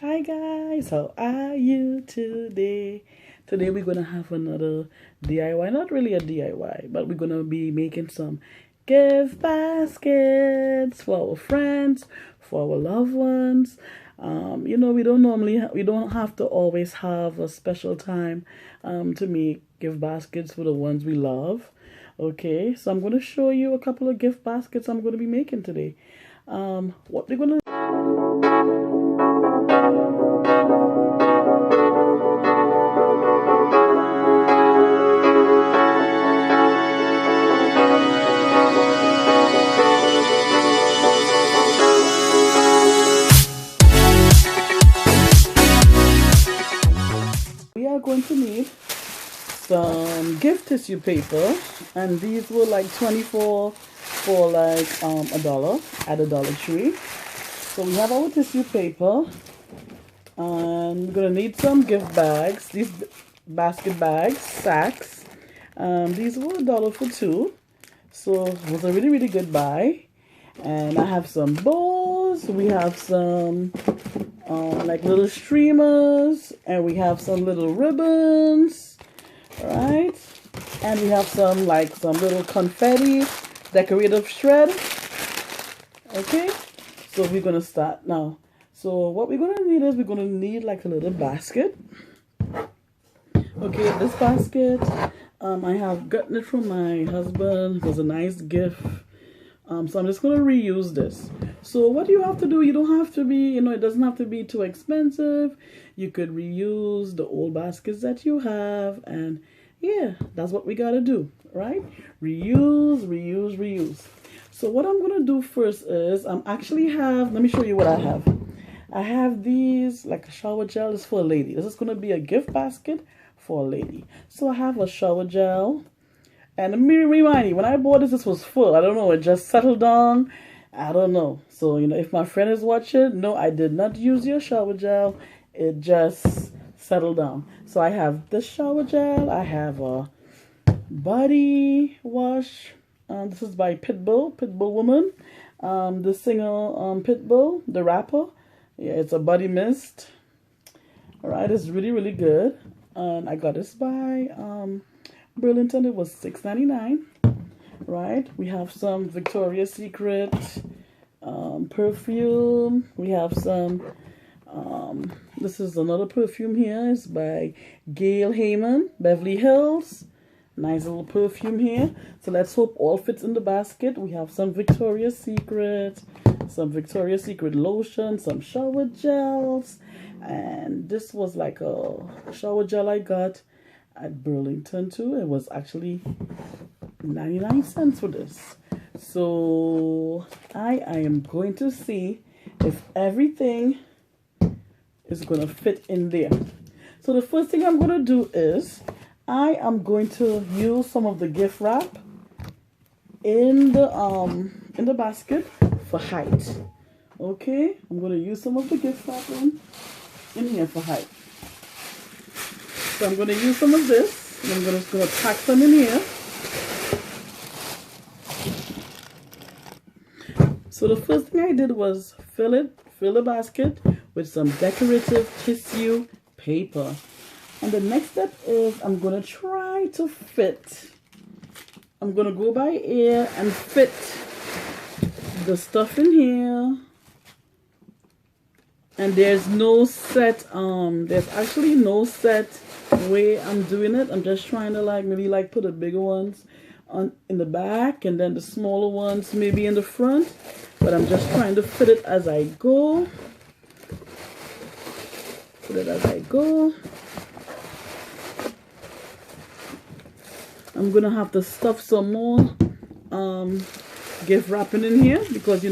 Hi guys, how are you today? Today we're gonna have another DIY, not really a DIY, but we're gonna be making some gift baskets for our friends, for our loved ones. We don't have to always have a special time to make gift baskets for the ones we love. Okay, so I'm gonna show you a couple of gift baskets I'm gonna be making today. What we're gonna we are going to need some gift tissue paper, and these were like 24 for like $1 at a Dollar Tree. So we have our tissue paper, and we're gonna need some gift bags, these basket bags, sacks. These were $1 for two, so it was a really good buy. And I have some bows, we have some like little streamers, and we have some little ribbons, right? And we have some little confetti decorative shred. Okay, so we're gonna start now. So what we're gonna need is we're gonna need like a little basket. Okay, this basket I have gotten it from my husband. It was a nice gift. So I'm just going to reuse this. So what you have to do, you don't have to be, it doesn't have to be too expensive. You could reuse the old baskets that you have. And yeah, that's what we got to do, right? Reuse. So what I'm going to do first is let me show you what I have. I have these, like a shower gel. Is for a lady. This is going to be a gift basket for a lady. So I have a shower gel. And let me remind you, when I bought this was full. I don't know, it just settled down. I don't know. So, if my friend is watching, no, I did not use your shower gel. It just settled down. So I have this shower gel. I have a body wash. This is by Pitbull Woman. The singer Pitbull, the rapper. Yeah, it's a body mist. Alright, it's really good. And I got this by Burlington. It was $6.99, right? We have some Victoria's Secret perfume. We have some this is another perfume here. It's by Gail Heyman, Beverly Hills. Nice little perfume here. So let's hope all fits in the basket. We have some Victoria's Secret lotion, some shower gels, and this was like a shower gel I got at Burlington too. It was actually 99 cents for this. So I am going to see if everything is going to fit in there. So the first thing I'm going to do is I am going to use some of the gift wrap in the basket for height. Okay, I'm going to use some of the gift wrap in here for height. So I'm going to use some of this, and I'm just going to pack some in here. So the first thing I did was fill the basket with some decorative tissue paper. And the next step is I'm going to try to fit. I'm going to go by ear and fit the stuff in here. And there's no set, there's actually no set way I'm doing it. I'm just trying to maybe put the bigger ones in the back, and then the smaller ones maybe in the front. But I'm just trying to fit it as I go. I'm gonna have to stuff some more gift wrapping in here, because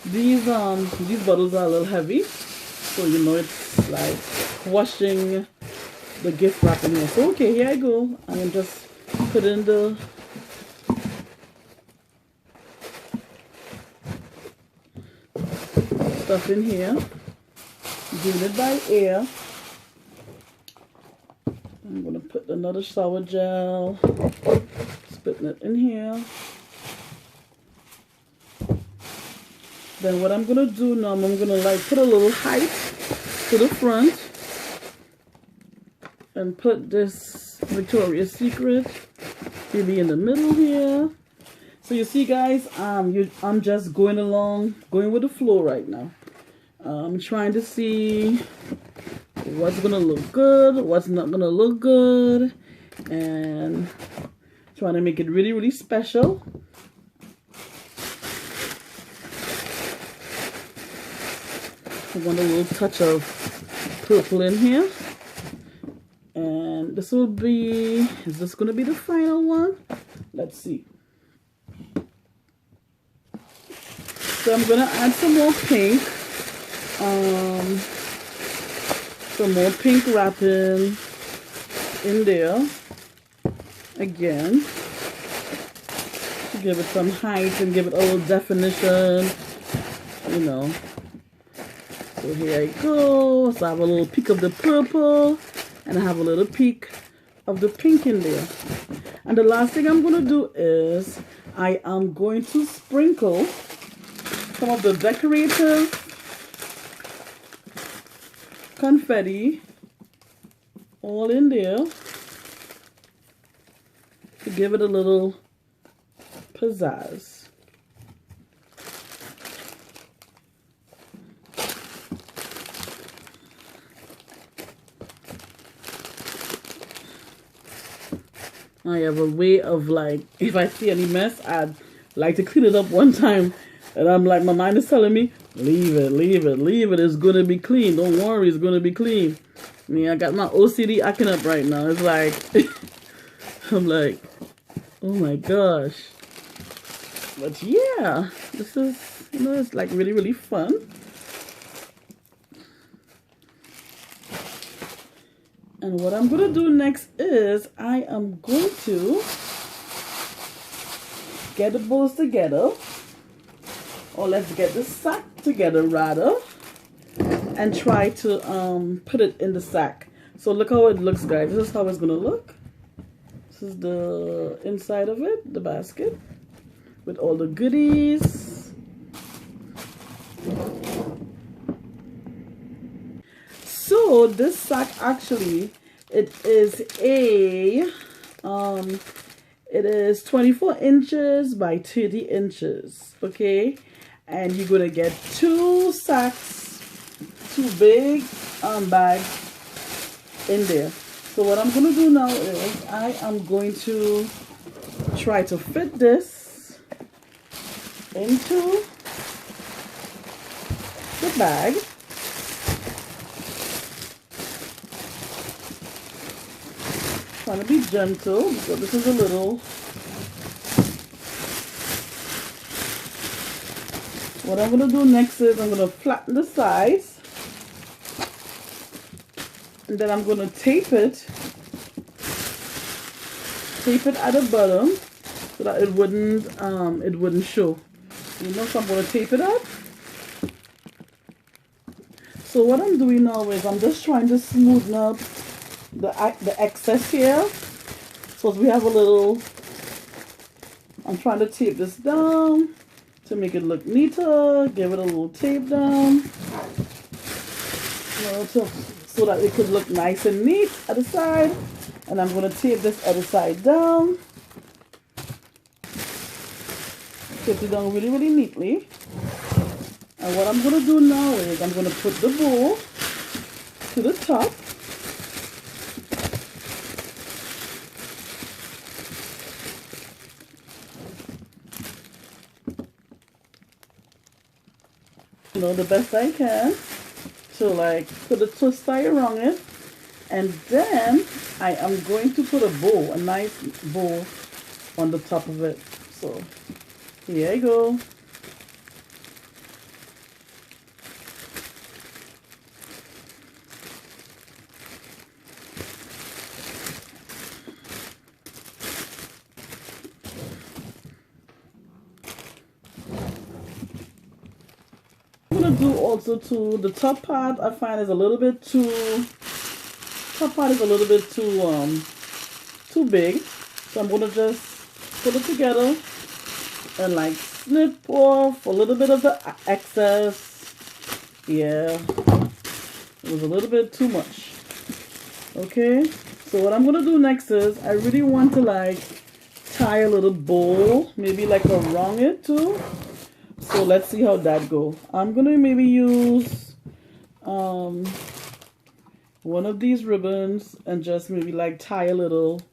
these bottles are a little heavy. So it's like washing the gift wrap in here. So okay, here I go. I am just putting the stuff in here, doing it by ear. I'm gonna put another shower gel, spitting it in here. Then what I'm gonna do now, I'm gonna put a little height to the front and put this Victoria's Secret maybe in the middle here. So you see, guys, I'm just going with the flow right now. I'm trying to see what's gonna look good, what's not gonna look good, and trying to make it really, really special. I want a little touch of purple in here. And this will be, is this gonna be the final one? Let's see. So I'm gonna add some more pink. Some more pink wrapping in there again to give it some height and give it a little definition, you know. So here I go. So I have a little peak of the purple and I have a little peak of the pink in there. And the last thing I'm going to do is I am going to sprinkle some of the decorative confetti all in there to give it a little pizzazz. I have a way of, like, if I see any mess, I'd like to clean it up one time. And I'm like, my mind is telling me, leave it, leave it, leave it. It's going to be clean. Don't worry, it's going to be clean. I mean, I got my OCD acting up right now. It's like, I'm like, oh my gosh. But yeah, this is, you know, it's like really, really fun. And what I'm going to do next is I am going to get the bows together. Or let's get the sack together rather, and try to put it in the sack. So look how it looks, guys. This is how it's gonna look. This is the inside of it, the basket, with all the goodies. So this sack actually, it is 24 inches by 30 inches, okay? And you're going to get 2 sacks, 2 big bags in there. So what I'm going to do now is I am going to try to fit this into the bag. Trying to be gentle because this is a little. What I'm going to do next is I'm going to flatten the sides, and then I'm going to tape it at the bottom so that it wouldn't show. You know, so I'm going to tape it up. So what I'm doing now is I'm just trying to smoothen up the excess here. So we have a little, I'm trying to tape this down to make it look neater, give it a little tape down, you know, so that it could look nice and neat at the side. And I'm going to tape this other side down. Tape it down really, really neatly. And what I'm going to do now is I'm going to put the bow to the top. You know, the best I can to like put a twist tie around it, and then I am going to put a bow, a nice bow on the top of it. So here I go. I'm gonna do also to the top part. I find is a little bit too. Top part is a little bit too big, so I'm gonna just put it together and like snip off a little bit of the excess. Yeah, It was a little bit too much. Okay, so what I'm gonna do next is I really want to like tie a little bow, maybe like around it too. So let's see how that go. I'm gonna maybe use one of these ribbons and just maybe like tie a little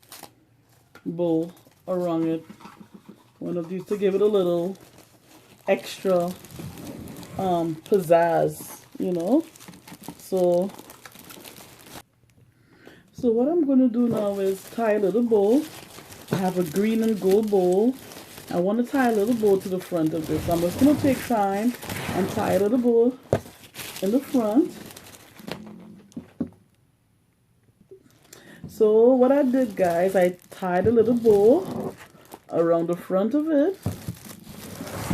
bow around it. One of these to give it a little extra pizzazz, you know. So what I'm going to do now is tie a little bow. I have a green and gold bow. I want to tie a little bow to the front of this. So I'm just going to take time and tie a little bow in the front. So what I did, guys, I tied a little bow around the front of it,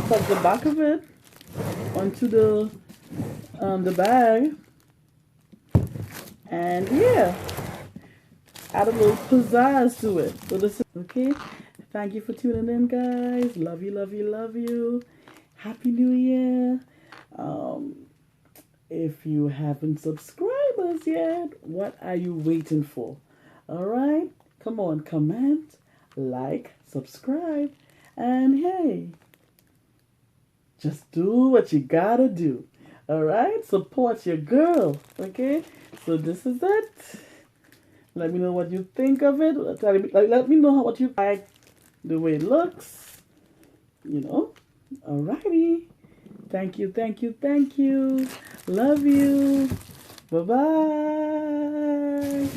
tuck the back of it onto the bag, and yeah, add a little pizzazz to it. So this is okay. Thank you for tuning in, guys. Love you, love you, love you. Happy New Year. If you haven't subscribed us yet, what are you waiting for? All right, come on, comment, like, subscribe, and hey, just do what you gotta do. All right, support your girl. Okay, so this is it. Let me know what you think of it. Let me know what you like, the way it looks. You know. Alrighty. Thank you, thank you, thank you. Love you. Bye bye.